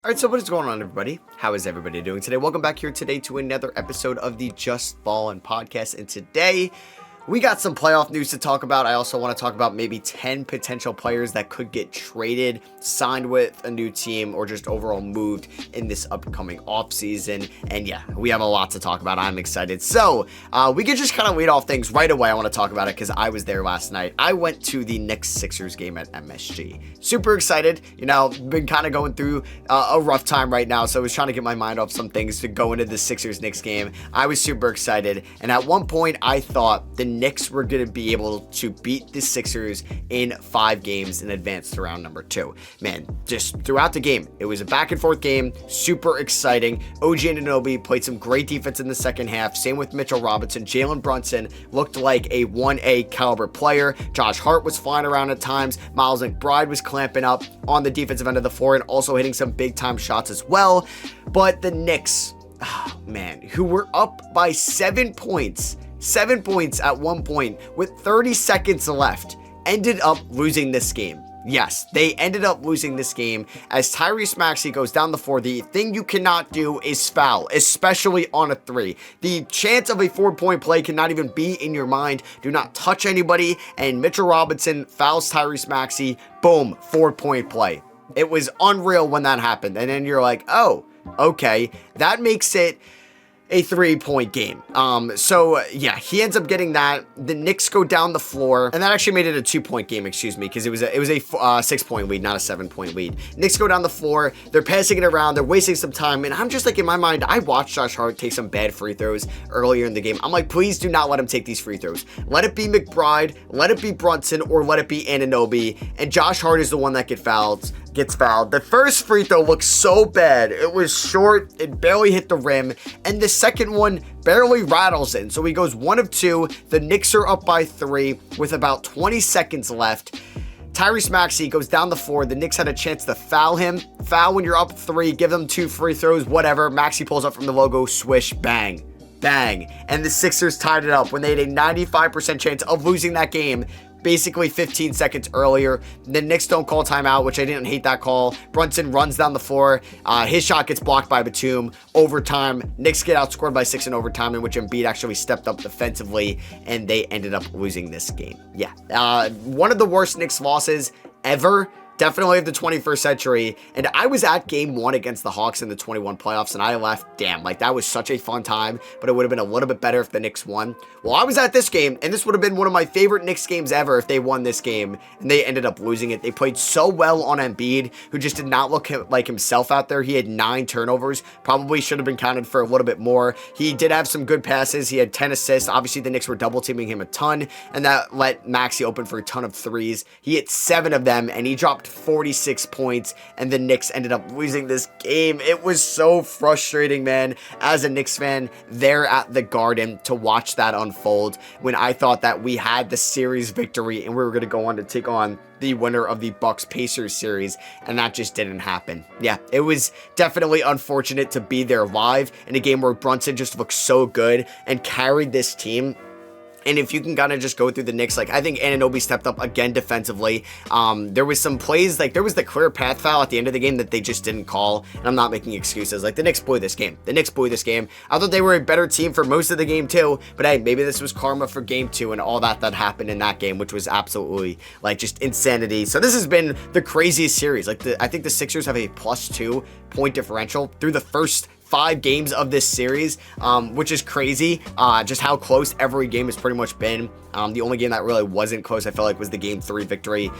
Alright, so what is going on, everybody? How is everybody doing today? Welcome back here today to another episode of the Just Ballin' podcast, and today we got some playoff news to talk about. I also want to talk about maybe 10 potential players that could get traded, signed with a new team, or just overall moved in this upcoming offseason. And yeah, we have a lot to talk about. I'm excited. So we could just kind of lead off things right away. I want to talk about it because I was there last night. I went to the Knicks-Sixers game at MSG. Super excited. You know, been kind of going through a rough time right now, so I was trying to get my mind off some things to go into the Sixers-Knicks game. I was super excited, and at one point I thought the Knicks were going to be able to beat the Sixers in 5 games and advance to round number 2. Man, just throughout the game, it was a back and forth game, super exciting. OG Anunoby played some great defense in the second half. Same with Mitchell Robinson. Jalen Brunson looked like a 1A caliber player. Josh Hart was flying around at times. Miles McBride was clamping up on the defensive end of the floor and also hitting some big time shots as well. But the Knicks, man, who were up by 7 points at one point with 30 seconds left, ended up losing this game. Yes, they ended up losing this game as Tyrese Maxey goes down the floor. The thing you cannot do is foul, especially on a 3. The chance of a 4-point play cannot even be in your mind. Do not touch anybody, and Mitchell Robinson fouls Tyrese Maxey. Boom, 4-point play. It was unreal when that happened, and then you're like, oh, okay, that makes it a 3-point game. So yeah, he ends up getting that. The Knicks go down the floor, and that actually made it a 2-point game, excuse me, because it was a 6-point lead, not a 7-point lead. Knicks go down the floor, they're passing it around, they're wasting some time, and I'm just like, in my mind, I watched Josh Hart take some bad free throws earlier in the game. I'm like, please do not let him take these free throws. Let it be McBride, let it be Brunson, or let it be Anunoby, and Josh Hart is the one that gets fouled. The first free throw looks so bad. It was short, it barely hit the rim, and the second one barely rattles in. So he goes 1 of 2. The Knicks are up by 3 with about 20 seconds left. Tyrese Maxey goes down the floor. The Knicks had a chance to foul him. Foul when you're up 3, give them 2 free throws, whatever. Maxey pulls up from the logo, swish, bang. Bang. And the Sixers tied it up when they had a 95% chance of losing that game basically 15 seconds earlier. The Knicks don't call timeout, which I didn't hate that call. Brunson runs down the floor. His shot gets blocked by Batum. Overtime, Knicks get outscored by 6 in overtime, in which Embiid actually stepped up defensively, and they ended up losing this game. Yeah, one of the worst Knicks losses ever. Definitely of the 21st century. And I was at game 1 against the Hawks in the 21 playoffs, and I left, damn, like that was such a fun time, but it would have been a little bit better if the Knicks won. Well, I was at this game, and this would have been one of my favorite Knicks games ever if they won this game, and they ended up losing it. They played so well on Embiid, who just did not look like himself out there. He had 9 turnovers, probably should have been counted for a little bit more. He did have some good passes. He had 10 assists. Obviously, the Knicks were double teaming him a ton, and that let Maxey open for a ton of threes. He hit 7 of them, and he dropped 46 points, and the Knicks ended up losing this game. It was so frustrating, man, as a Knicks fan there at the Garden to watch that unfold when I thought that we had the series victory and we were going to go on to take on the winner of the Bucks-Pacers series, and that just didn't happen. Yeah, it was definitely unfortunate to be there live in a game where Brunson just looked so good and carried this team. And if you can kind of just go through the Knicks, like I think Anunoby stepped up again defensively. There was some plays, like there was the clear path foul at the end of the game that they just didn't call. And I'm not making excuses. Like the Knicks blew this game. I thought they were a better team for most of the game too. But hey, maybe this was karma for game 2 and all that happened in that game, which was absolutely like just insanity. So this has been the craziest series. Like I think the Sixers have a +2 point differential through the first 5 games of this series, which is crazy. Just how close every game has pretty much been. The only game that really wasn't close, I felt like, was the Game 3 victory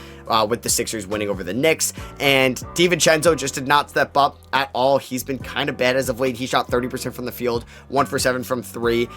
with the Sixers winning over the Knicks. And DiVincenzo just did not step up at all. He's been kind of bad as of late. He shot 30% from the field, 1 for 7 from 3.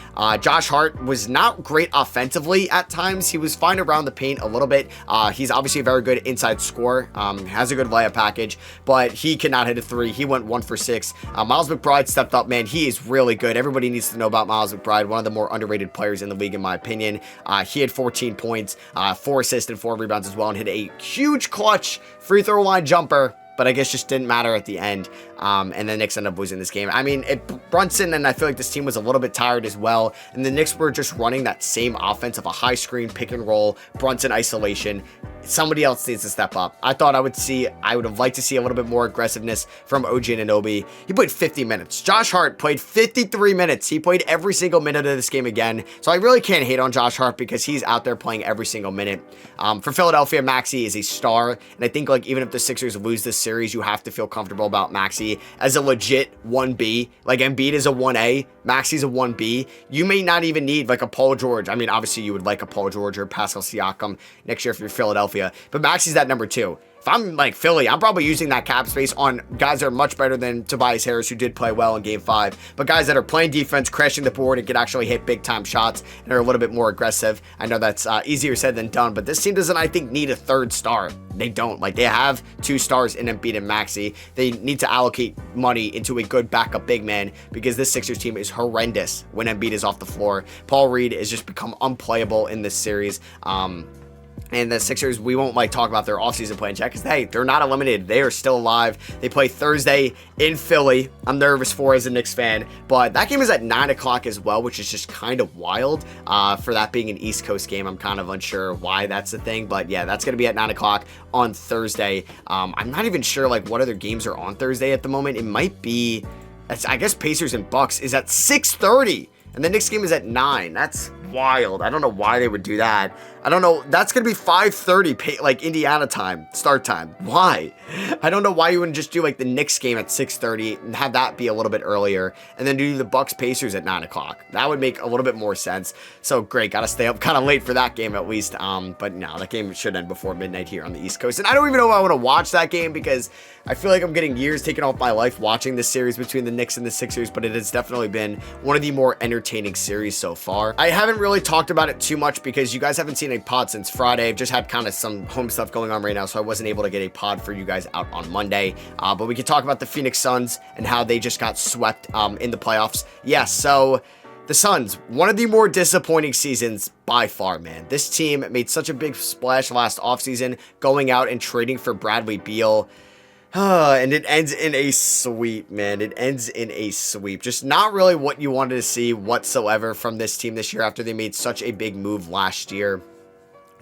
Josh Hart was not great offensively at times. He was fine around the paint a little bit. He's obviously a very good inside scorer, has a good layup package, but he cannot hit a 3. He went 1 for 6. Miles McBride stepped up, man. He is really good. Everybody needs to know about Miles McBride, one of the more underrated players in the league, in my opinion. He had 14 points, 4 assists and 4 rebounds as well, and hit a huge clutch free throw line jumper, but I guess just didn't matter at the end. And the Knicks ended up losing this game. I mean, Brunson, and I feel like this team was a little bit tired as well, and the Knicks were just running that same offense of a high screen, pick and roll, Brunson isolation. somebody else needs to step up. I would have liked to see a little bit more aggressiveness from OG Anunoby. He played 50 minutes. Josh Hart played 53 minutes. He played every single minute of this game again. So I really can't hate on Josh Hart because he's out there playing every single minute. For Philadelphia, Maxey is a star. And I think like even if the Sixers lose this series, you have to feel comfortable about Maxey as a legit 1B. Like Embiid is a 1A. Maxey's a 1B. You may not even need like a Paul George. I mean, obviously you would like a Paul George or Pascal Siakam next year if you're Philadelphia. But Maxey's that number 2. If I'm like Philly, I'm probably using that cap space on guys that are much better than Tobias Harris, who did play well in game 5, but guys that are playing defense, crashing the board, and can actually hit big time shots and are a little bit more aggressive. I know that's easier said than done, but this team doesn't, I think, need a 3rd star. They don't. Like, they have 2 stars in Embiid and Maxey. They need to allocate money into a good backup big man because this Sixers team is horrendous when Embiid is off the floor. Paul Reed has just become unplayable in this series. And the Sixers, we won't like talk about their offseason plan yet because, hey, they're not eliminated. They are still alive. They play Thursday in Philly. I'm nervous for as a Knicks fan, but that game is at 9 o'clock as well, which is just kind of wild for that being an East Coast game. I'm kind of unsure why that's the thing, but yeah, that's going to be at 9 o'clock on Thursday. I'm not even sure like what other games are on Thursday at the moment. It might be, I guess Pacers and Bucks is at 6:30. And the Knicks game is at 9. That's wild. I don't know why they would do that. I don't know. That's going to be 5:30, like Indiana time, start time. Why? I don't know why you wouldn't just do like the Knicks game at 6:30 and have that be a little bit earlier and then do the Bucks Pacers at 9 o'clock. That would make a little bit more sense. So great. Got to stay up kind of late for that game at least. But no, that game should end before midnight here on the East Coast. And I don't even know if I want to watch that game because I feel like I'm getting years taken off my life watching this series between the Knicks and the Sixers, but it has definitely been one of the more entertaining series so far. I haven't really talked about it too much because you guys haven't seen a pod since Friday. I've just had kind of some home stuff going on right now, so I wasn't able to get a pod for you guys out on Monday. But we could talk about the Phoenix Suns and how they just got swept in the playoffs. Yes, so the Suns, one of the more disappointing seasons by far, man. This team made such a big splash last offseason, going out and trading for Bradley Beal. And it ends in a sweep, man. It ends in a sweep. Just not really what you wanted to see whatsoever from this team this year after they made such a big move last year.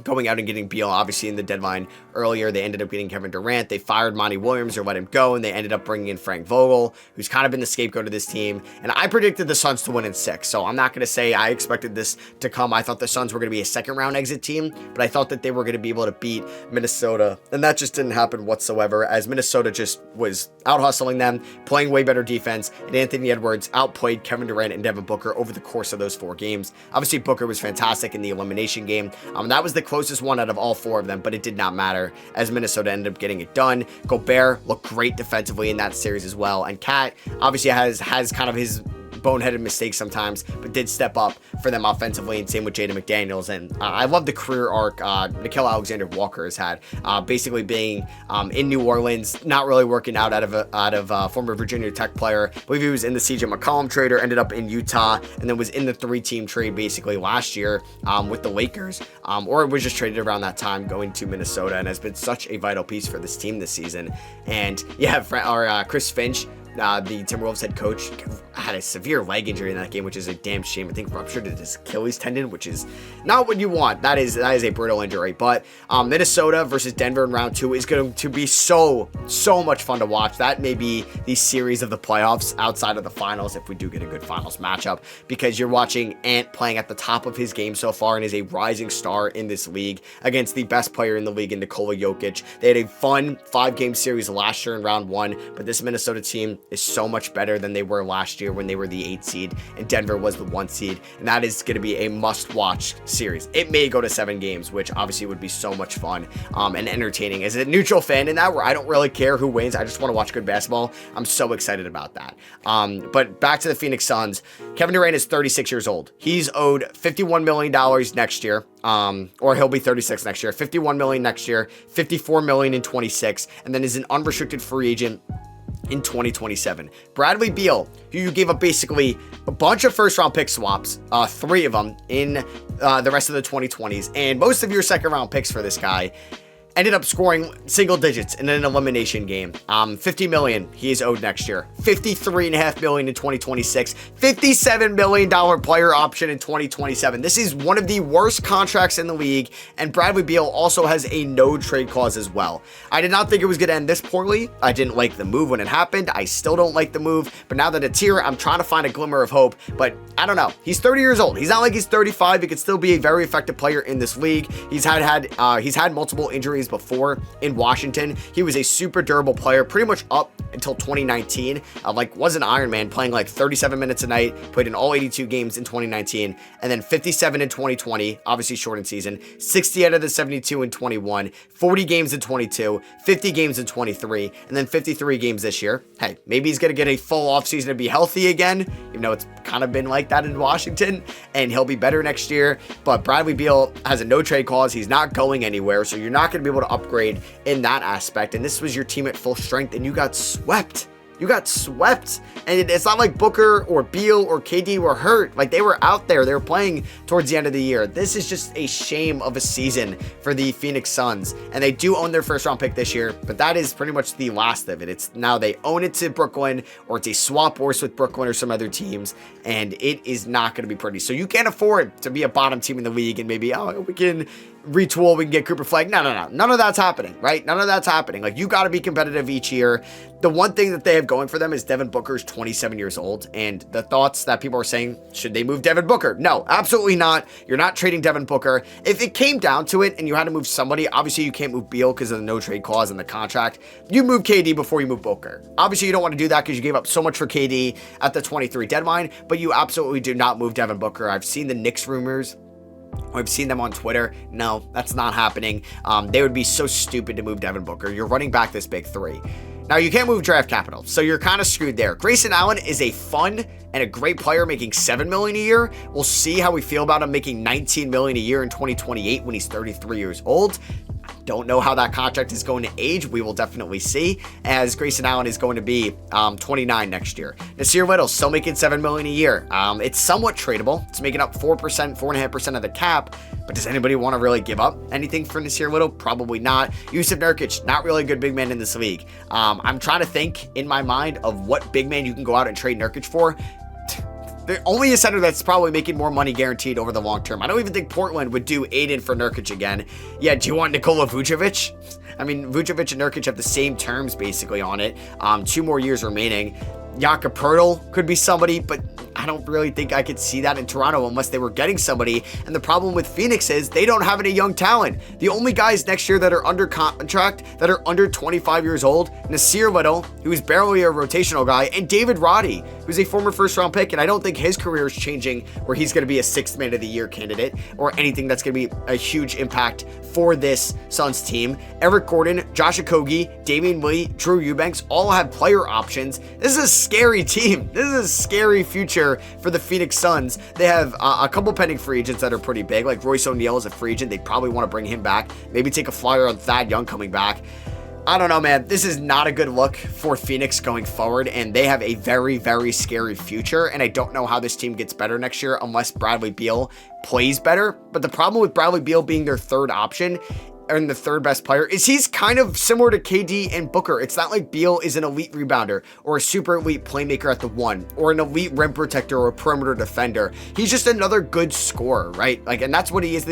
Going out and getting Beal, obviously, in the deadline earlier. They ended up getting Kevin Durant. They fired Monty Williams or let him go, and they ended up bringing in Frank Vogel, who's kind of been the scapegoat of this team. And I predicted the Suns to win in 6, so I'm not going to say I expected this to come. I thought the Suns were going to be a second-round exit team, but I thought that they were going to be able to beat Minnesota, and that just didn't happen whatsoever, as Minnesota just was out-hustling them, playing way better defense, and Anthony Edwards outplayed Kevin Durant and Devin Booker over the course of those 4 games. Obviously, Booker was fantastic in the elimination game. That was the closest one out of all 4 of them, but it did not matter as Minnesota ended up getting it done. Gobert looked great defensively in that series as well, and Cat obviously has kind of his boneheaded mistakes sometimes, but did step up for them offensively, and same with Jaden McDaniels. And I love the career arc Nickeil Alexander-Walker has had, basically being in New Orleans, not really working out of former Virginia Tech player. I believe he was in the CJ McCollum trade, or ended up in Utah, and then was in the 3-team trade basically last year with the Lakers, or was just traded around that time going to Minnesota, and has been such a vital piece for this team this season. And yeah, Chris Finch, the Timberwolves head coach, had a severe leg injury in that game, which is a damn shame. I think ruptured his Achilles tendon, which is not what you want. That is a brutal injury. But Minnesota versus Denver in round 2 is going to be so much fun to watch. That may be the series of the playoffs outside of the finals, if we do get a good finals matchup, because you're watching Ant playing at the top of his game so far and is a rising star in this league against the best player in the league in Nikola Jokic. They had a fun 5-game series last year in round 1, but this Minnesota team is so much better than they were last year when they were the 8 seed and Denver was the 1 seed, and that is going to be a must-watch series. It may go to 7 games, which obviously would be so much fun and entertaining. As a neutral fan in that, where I don't really care who wins, I just want to watch good basketball, I'm so excited about that. But back to the Phoenix Suns. Kevin Durant is 36 years old. He's owed $51 million next year, or he'll be 36 next year. $51 million next year, $54 million in 26, and then is an unrestricted free agent in 2027. Bradley Beal, who you gave up basically a bunch of first-round pick swaps, 3 of them in the rest of the 2020s, and most of your second-round picks for this guy. ended up scoring single digits in an elimination game. $50 million he is owed next year. $53.5 million in 2026. $57 million player option in 2027. This is one of the worst contracts in the league, and Bradley Beal also has a no trade clause as well. I did not think it was going to end this poorly. I didn't like the move when it happened. I still don't like the move, but now that it's here, I'm trying to find a glimmer of hope, but I don't know. He's 30 years old. He's not like he's 35. He could still be a very effective player in this league. He's had multiple injuries before in Washington. He was a super durable player pretty much up until 2019. Was an Iron Man, playing like 37 minutes a night, played in all 82 games in 2019, and then 57 in 2020, obviously shortened season, 60 out of the 72 in 21, 40 games in 22, 50 games in 23, and then 53 games this year. Hey, maybe he's going to get a full offseason to be healthy again, even though it's kind of been like that in Washington, and he'll be better next year. But Bradley Beal has a no trade clause. He's not going anywhere, so you're not going to be able to upgrade in that aspect. And this was your team at full strength, and you got swept. You got swept. And it's not like Booker or Beal or KD were hurt. Like, they were out there. They were playing towards the end of the year. This is just a shame of a season for the Phoenix Suns. And they do own their first round pick this year, but that is pretty much the last of it. It's now they own it to Brooklyn, or it's a swap horse with Brooklyn or some other teams, and it is not going to be pretty. So you can't afford to be a bottom team in the league and maybe, we can retool, we can get Cooper Flag. No. None of that's happening, right? None of that's happening. Like, you got to be competitive each year. The one thing that they have going for them is Devin Booker's 27 years old, and the thoughts that people are saying, should they move Devin Booker? No, absolutely not. You're not trading Devin Booker. If it came down to it and you had to move somebody, obviously you can't move Beal because of the no trade clause in the contract. You move KD before you move Booker. Obviously you don't want to do that because you gave up so much for KD at the 23 deadline, but you absolutely do not move Devin Booker. I've seen the Knicks rumors. I've seen them on Twitter. No, that's not happening. They would be so stupid to move Devin Booker. You're running back this big three. Now, you can't move draft capital, so you're kind of screwed there. Grayson Allen is a fun and a great player making $7 million a year. We'll see how we feel about him making $19 million a year in 2028 when he's 33 years old. Don't know how that contract is going to age. We will definitely see, as Grayson Allen is going to be 29 next year. Nasir Little still making $7 million a year. It's somewhat tradable. It's making up 4.5% of the cap. But does anybody want to really give up anything for Nasir Little? Probably not. Yusuf Nurkic, not really a good big man in this league. I'm trying to think in my mind of what big man you can go out and trade Nurkic for. Only a center that's probably making more money guaranteed over the long term. I don't even think Portland would do Aiden for Nurkic again. Yeah, do you want Nikola Vucevic? I mean, Vucevic and Nurkic have the same terms basically on it. 2 more years remaining. Jakob Poeltl could be somebody, but I don't really think I could see that in Toronto unless they were getting somebody. And the problem with Phoenix is they don't have any young talent. The only guys next year that are under contract, that are under 25 years old, Nasir Little, who's barely a rotational guy, and David Roddy, who's a former first-round pick, and I don't think his career is changing where he's going to be a 6th man of the year candidate or anything that's going to be a huge impact for this Suns team. Eric Gordon, Josh Okogie, Damian Lee, Drew Eubanks all have player options. This is a scary team. This is a scary future for the Phoenix Suns. They have a couple pending free agents that are pretty big, like Royce O'Neal is a free agent. They'd probably want to bring him back, maybe take a flyer on Thad Young coming back. I don't know, man. This is not a good look for Phoenix going forward, and they have a very, very scary future, and I don't know how this team gets better next year unless Bradley Beal plays better. But the problem with Bradley Beal being their third option and the third best player is he's kind of similar to KD and Booker. It's not like Beal is an elite rebounder or a super elite playmaker at the 1 or an elite rim protector or a perimeter defender. He's just another good scorer, right? Like, and that's what he is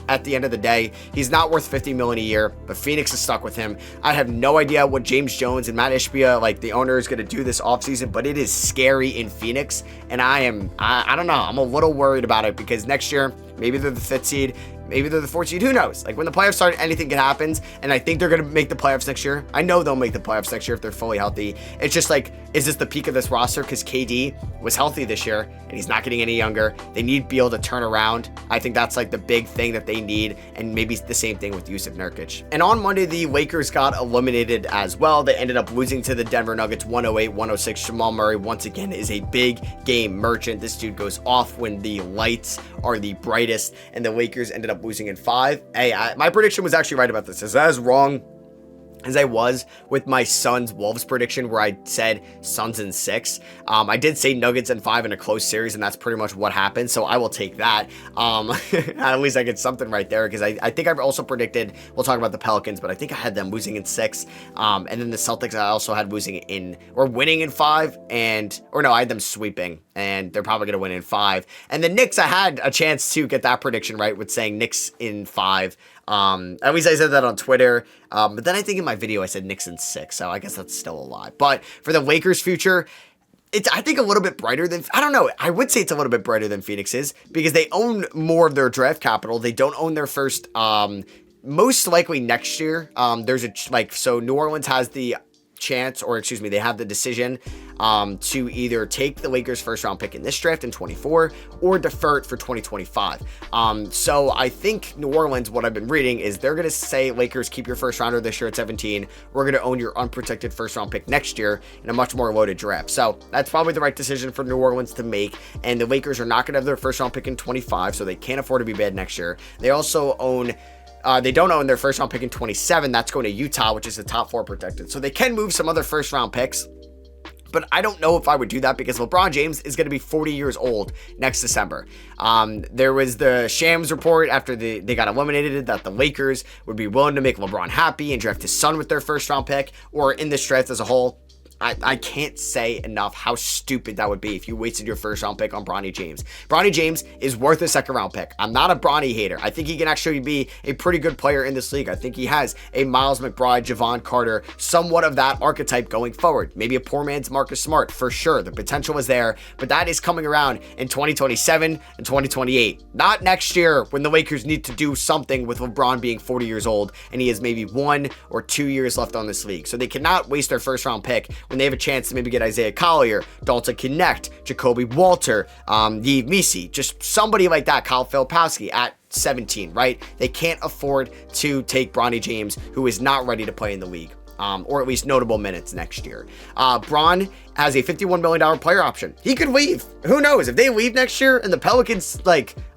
at the end of the day. He's not worth $50 million a year, but Phoenix is stuck with him. I have no idea what James Jones and Matt Ishbia, like the owner, is going to do this offseason, but it is scary in Phoenix, and I don't know. I'm a little worried about it because next year, maybe they're the 5th seed. Maybe they're the 4th seed. Who knows? Like, when the playoffs start, anything can happen. And I think they're going to make the playoffs next year. I know they'll make the playoffs next year if they're fully healthy. It's just like, is this the peak of this roster? Because KD was healthy this year and he's not getting any younger. They need Beal to turn around. I think that's like the big thing that they need. And maybe the same thing with Yusuf Nurkic. And on Monday, the Lakers got eliminated as well. They ended up losing to the Denver Nuggets 108-106. Jamal Murray, once again, is a big game merchant. This dude goes off when the lights are the brightest. And the Lakers ended up losing in 5. Hey, my prediction was actually right about this. Is that is wrong? as I was with my Suns Wolves prediction, where I said Suns in 6. I did say Nuggets in 5 in a close series, and that's pretty much what happened, so I will take that. At least I get something right there, because I think I've also predicted, we'll talk about the Pelicans, but I think I had them losing in 6, and then the Celtics I also had winning in 5, I had them sweeping, and they're probably going to win in 5. And the Knicks, I had a chance to get that prediction right with saying Knicks in 5. At least I said that on Twitter, but then I think in my video I said Knicks in 6, so I guess that's still a lie. But for the Lakers' future, it's, I think, a little bit brighter than, I don't know, I would say it's a little bit brighter than Phoenix's, because they own more of their draft capital. They don't own their first, most likely next year. So New Orleans has the chance, they have the decision to either take the Lakers first round pick in this draft in 24 or defer it for 2025. So I think New Orleans, what I've been reading is they're going to say, Lakers, keep your first rounder this year at 17. We're going to own your unprotected first round pick next year in a much more loaded draft. So that's probably the right decision for New Orleans to make. And the Lakers are not going to have their first round pick in 25, so they can't afford to be bad next year. They also own they don't own their first round pick in 27. That's going to Utah, which is the top 4 protected. So they can move some other first round picks, but I don't know if I would do that, because LeBron James is going to be 40 years old next December. There was the Shams report after they got eliminated that the Lakers would be willing to make LeBron happy and draft his son with their first round pick, or in this draft as a whole. I can't say enough how stupid that would be if you wasted your first round pick on Bronny James. Bronny James is worth a second round pick. I'm not a Bronny hater. I think he can actually be a pretty good player in this league. I think he has a Miles McBride, Javon Carter, somewhat of that archetype going forward. Maybe a poor man's Marcus Smart, for sure. The potential is there, but that is coming around in 2027 and 2028. Not next year, when the Lakers need to do something with LeBron being 40 years old and he has maybe 1 or 2 years left on this league. So they cannot waste their first round pick when they have a chance to maybe get Isaiah Collier, Dalton Connect, Jacoby Walter, Yves Misi, just somebody like that, Kyle Filipowski at 17, right? They can't afford to take Bronny James, who is not ready to play in the league. Or at least notable minutes next year. Bron has a $51 million player option. He could leave. Who knows? If they leave next year and the Pelicans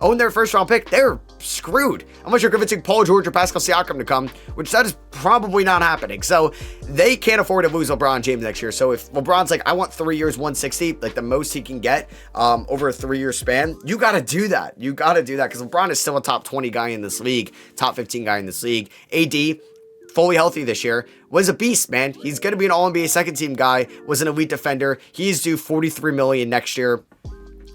own their first round pick, they're screwed. Unless you're convincing Paul George or Pascal Siakam to come, which that is probably not happening. So they can't afford to lose LeBron James next year. So if LeBron's I want 3 years, 160, the most he can get over a 3-year span, you got to do that. You got to do that, because LeBron is still a top 20 guy in this league, top 15 guy in this league. AD, fully healthy this year, was a beast, man. He's going to be an All-NBA second team guy, was an elite defender. He's due $43 million next year.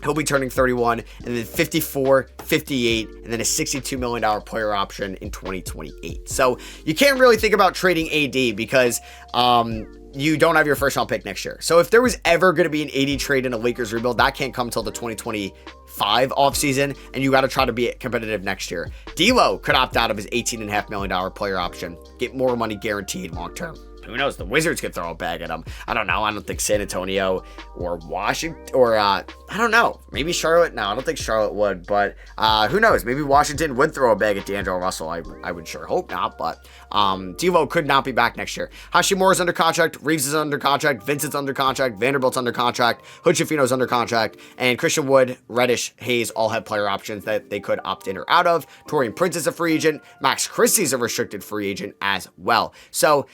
He'll be turning 31, and then 54, 58, and then a $62 million player option in 2028. So you can't really think about trading AD, because you don't have your first round pick next year. So if there was ever going to be an AD trade in a Lakers rebuild, that can't come until the 2025 offseason, and you got to try to be competitive next year. D'Lo could opt out of his $18.5 million player option, get more money guaranteed long term. Who knows? The Wizards could throw a bag at him. I don't know. I don't think San Antonio or Washington or I don't know. Maybe Charlotte. No, I don't think Charlotte would. But who knows? Maybe Washington would throw a bag at D'Angelo Russell. I would sure hope not. But D'Lo could not be back next year. Hashimura's under contract. Reeves is under contract. Vincent's under contract. Vanderbilt's under contract. Hood Schifino's under contract. And Christian Wood, Reddish, Hayes all have player options that they could opt in or out of. Torian Prince is a free agent. Max Christie's a restricted free agent as well. So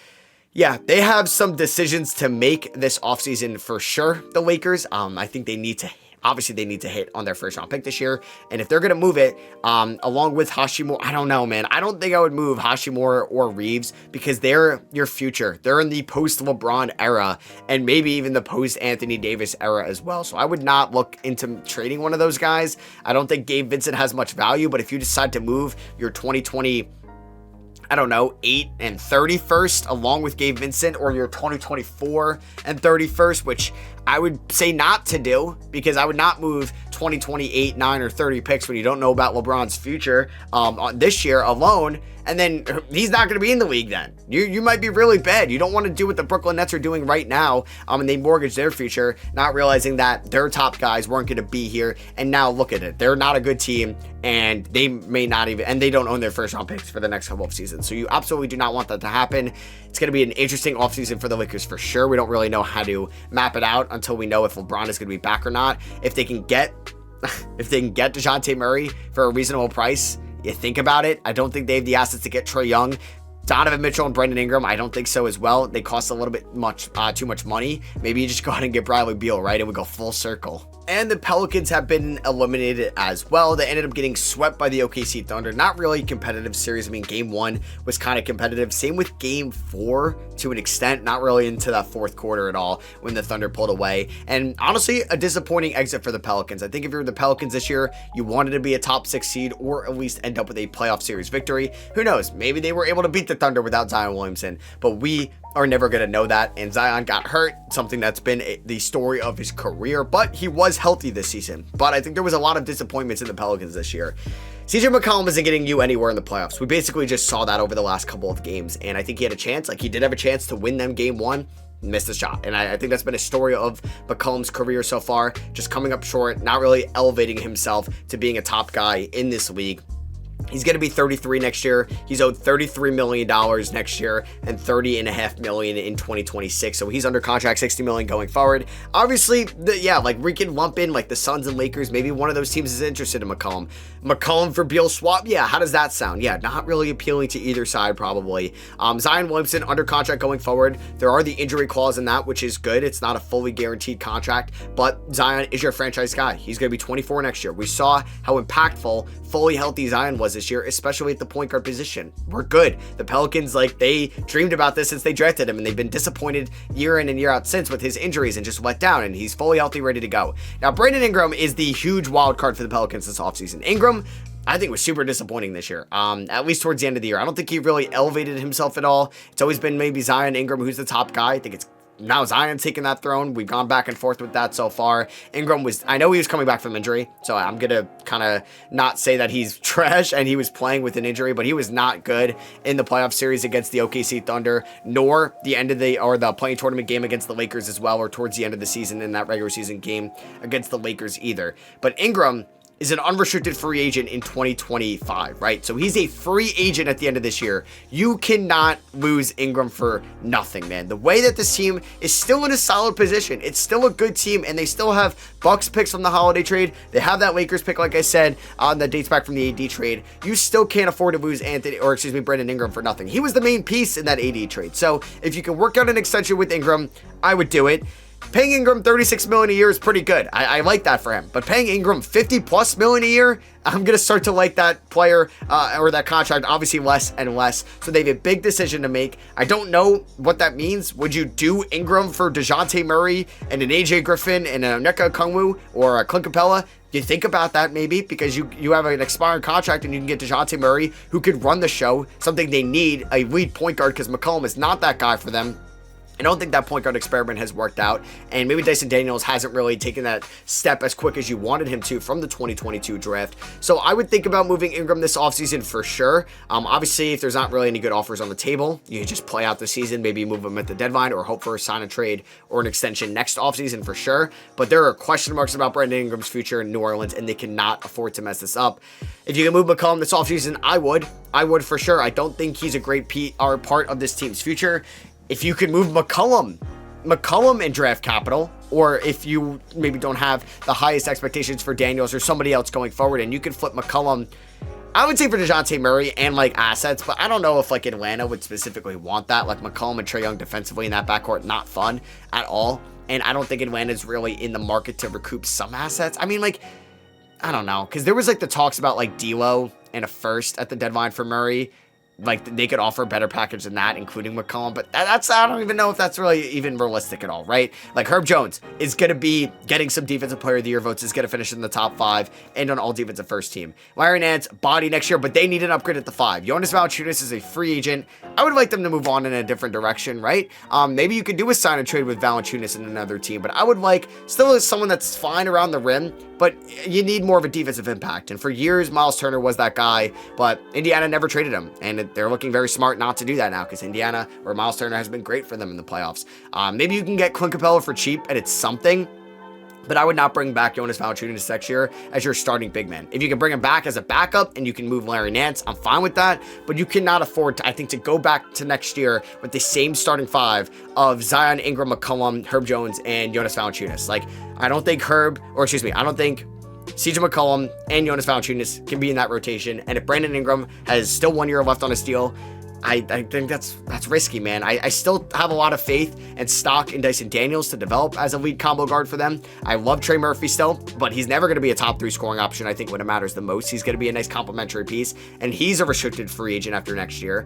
yeah, they have some decisions to make this offseason for sure, the Lakers. I think they need to hit on their first round pick this year. And if they're going to move it, along with Hashimura, I don't know, man. I don't think I would move Hashimura or Reeves, because they're your future. They're in the post-LeBron era, and maybe even the post-Anthony Davis era as well. So I would not look into trading one of those guys. I don't think Gabe Vincent has much value, but if you decide to move your 2020, 8 and 31st along with Gabe Vincent, or your 2024 and 31st, which I would say not to do, because I would not move 2028, 9 or 30 picks when you don't know about LeBron's future on this year alone. And then he's not going to be in the league then. You might be really bad. You don't want to do what the Brooklyn Nets are doing right now. And they mortgage their future, not realizing that their top guys weren't going to be here. And now look at it. They're not a good team, and they may not even, and they don't own their first round picks for the next couple of seasons. So you absolutely do not want that to happen. It's going to be an interesting offseason for the Lakers for sure. We don't really know how to map it out until we know if LeBron is going to be back or not. If they can get DeJounte Murray for a reasonable price, you think about it. I don't think they have the assets to get Trae Young. Donovan Mitchell and Brandon Ingram, I don't think so as well. They cost a little bit too much money. Maybe you just go ahead and get Bradley Beal, right? And we go full circle. And the Pelicans have been eliminated as well. They ended up getting swept by the OKC Thunder. Not really a competitive series. I mean, game 1 was kind of competitive. Same with game 4 to an extent. Not really into that fourth quarter at all when the Thunder pulled away. And honestly, a disappointing exit for the Pelicans. I think if you're the Pelicans this year, you wanted to be a top 6 seed or at least end up with a playoff series victory. Who knows? Maybe they were able to beat the Thunder without Zion Williamson. But we are never going to know that. And Zion got hurt, something that's been the story of his career. But he was healthy this season. But I think there was a lot of disappointments in the Pelicans this year. CJ McCollum isn't getting you anywhere in the playoffs. We basically just saw that over the last couple of games. And I think he had a chance. Like, he did have a chance to win them game 1. Missed the shot. And I think that's been a story of McCollum's career so far. Just coming up short, not really elevating himself to being a top guy in this league. He's going to be 33 next year. He's owed $33 million next year and $30.5 million in 2026. So he's under contract, $60 million going forward. Obviously, like we can lump in like the Suns and Lakers. Maybe one of those teams is interested in McCollum. McCollum for Beal swap. Yeah, how does that sound? Yeah, not really appealing to either side probably. Zion Williamson under contract going forward. There are the injury clause in that, which is good. It's not a fully guaranteed contract, but Zion is your franchise guy. He's going to be 24 next year. We saw how impactful fully healthy Zion was this year, especially at the point guard position. We're good. The Pelicans, like, they dreamed about this since they drafted him, and they've been disappointed year in and year out since with his injuries and just let down, and he's fully healthy, ready to go. Now, Brandon Ingram is the huge wild card for the Pelicans this offseason. Ingram, I think, was super disappointing this year, at least towards the end of the year. I don't think he really elevated himself at all. It's always been maybe Zion Ingram who's the top guy. I think it's now Zion's taking that throne. We've gone back and forth with that so far. Ingram I know he was coming back from injury, so I'm going to kind of not say that he's trash and he was playing with an injury, but he was not good in the playoff series against the OKC Thunder, nor the playing tournament game against the Lakers as well, or towards the end of the season in that regular season game against the Lakers either. But Ingram is an unrestricted free agent in 2025, right? So he's a free agent at the end of this year. You cannot lose Ingram for nothing, man. The way that this team is still in a solid position, it's still a good team, and they still have Bucks picks from the holiday trade. They have that Lakers pick, like I said, that dates back from the AD trade. You still can't afford to lose Brandon Ingram for nothing. He was the main piece in that AD trade. So if you can work out an extension with Ingram, I would do it. Paying Ingram $36 million a year is pretty good. I like that for him. But paying Ingram $50+ million a year, I'm going to start to like that player or that contract obviously less and less. So they have a big decision to make. I don't know what that means. Would you do Ingram for DeJounte Murray and an AJ Griffin and a Onyeka Okongwu or a Clint Capella? You think about that maybe because you have an expiring contract and you can get DeJounte Murray who could run the show, something they need, a lead point guard because McCollum is not that guy for them. I don't think that point guard experiment has worked out, and maybe Dyson Daniels hasn't really taken that step as quick as you wanted him to from the 2022 draft. So I would think about moving Ingram this offseason for sure. Obviously, if there's not really any good offers on the table, you can just play out the season, maybe move him at the deadline or hope for a sign and trade or an extension next offseason for sure. But there are question marks about Brandon Ingram's future in New Orleans, and they cannot afford to mess this up. If you can move McCollum this offseason, I would for sure. I don't think he's a great part of this team's future. If you could move McCollum and draft capital, or if you maybe don't have the highest expectations for Daniels or somebody else going forward, and you could flip McCollum, I would say for DeJounte Murray and like assets, but I don't know if like Atlanta would specifically want that. Like McCollum and Trae Young defensively in that backcourt, not fun at all. And I don't think Atlanta's really in the market to recoup some assets. I mean, like, I don't know, because there was like the talks about like D'Lo and a first at the deadline for Murray. Like, they could offer a better package than that, including McCollum, but I don't even know if that's really even realistic at all, right? Like, Herb Jones is going to be getting some Defensive Player of the Year votes, is going to finish in the top 5 and on all defensive first team. Larry Nance, body next year, but they need an upgrade at the 5. Jonas Valanciunas is a free agent. I would like them to move on in a different direction, right? Maybe you could do a sign and trade with Valanciunas in another team, but I would like still someone that's fine around the rim, but you need more of a defensive impact. And for years, Miles Turner was that guy, but Indiana never traded him, and they're looking very smart not to do that now because Indiana or Miles Turner has been great for them in the playoffs. Maybe you can get Clint Capella for cheap and it's something, but I would not bring back Jonas Valanciunas next year as your starting big man. If you can bring him back as a backup and you can move Larry Nance, I'm fine with that, but you cannot afford to, I think, to go back to next year with the same starting 5 of Zion, Ingram, McCollum, Herb Jones, and Jonas Valanciunas. Like, I don't think CJ McCollum and Jonas Valanciunas can be in that rotation. And if Brandon Ingram has still 1 year left on his deal, I think that's risky, man. I still have a lot of faith and stock in Dyson Daniels to develop as a lead combo guard for them. I love Trey Murphy still, but he's never going to be a top 3 scoring option. I think when it matters the most, he's going to be a nice complementary piece, and he's a restricted free agent after next year.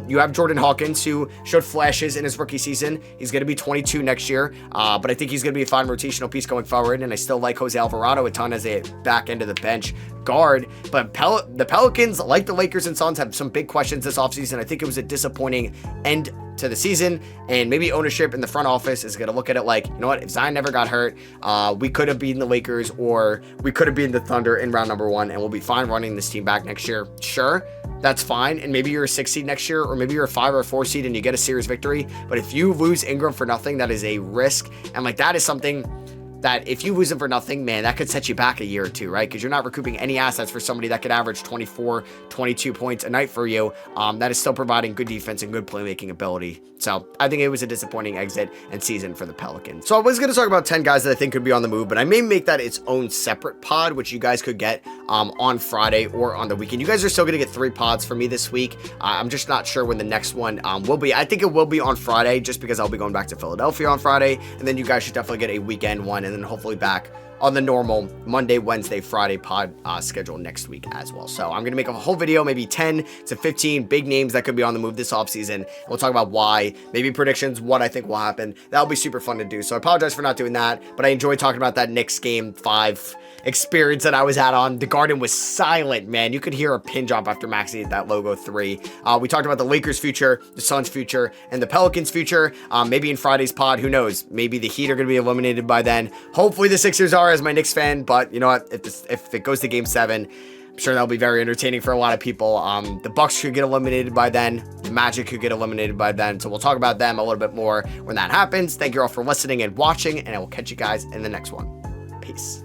You have Jordan Hawkins, who showed flashes in his rookie season. He's going to be 22 next year, but I think he's going to be a fine rotational piece going forward, and I still like Jose Alvarado a ton as a back end of the bench guard. But the Pelicans, like the Lakers and Suns, have some big questions this offseason. I think it was a disappointing end to the season, and maybe ownership in the front office is going to look at it like, you know what, if Zion never got hurt, we could have beaten the Lakers, or we could have beaten the Thunder in round number 1, and we'll be fine running this team back next year. Sure, that's fine, and maybe you're a 6 seed next year, or maybe you're a 5 or a 4 seed and you get a series victory. But if you lose Ingram for nothing, that is a risk, and like that is something that if you lose him for nothing, man, that could set you back a year or two, right? Because you're not recouping any assets for somebody that could average 24, 22 points a night for you. That is still providing good defense and good playmaking ability. So I think it was a disappointing exit and season for the Pelicans. So I was going to talk about 10 guys that I think could be on the move, but I may make that its own separate pod, which you guys could get on Friday or on the weekend. You guys are still going to get 3 pods for me this week. I'm just not sure when the next one will be. I think it will be on Friday, just because I'll be going back to Philadelphia on Friday, and then you guys should definitely get a weekend one, and then hopefully back on the normal Monday, Wednesday, Friday pod schedule next week as well. So I'm going to make a whole video, maybe 10 to 15 big names that could be on the move this offseason. We'll talk about why, maybe predictions, what I think will happen. That'll be super fun to do. So I apologize for not doing that, but I enjoyed talking about that Knicks game 5 experience that I was at on. The Garden was silent, man. You could hear a pin drop after Maxey hit that logo 3. We talked about the Lakers future, the Suns future, and the Pelicans future. Maybe in Friday's pod, who knows? Maybe the Heat are going to be eliminated by then. Hopefully the Sixers are, as my Knicks fan, but you know what? If it goes to game 7, I'm sure that'll be very entertaining for a lot of people. The Bucks could get eliminated by then. The Magic could get eliminated by then. So we'll talk about them a little bit more when that happens. Thank you all for listening and watching, and I will catch you guys in the next one. Peace.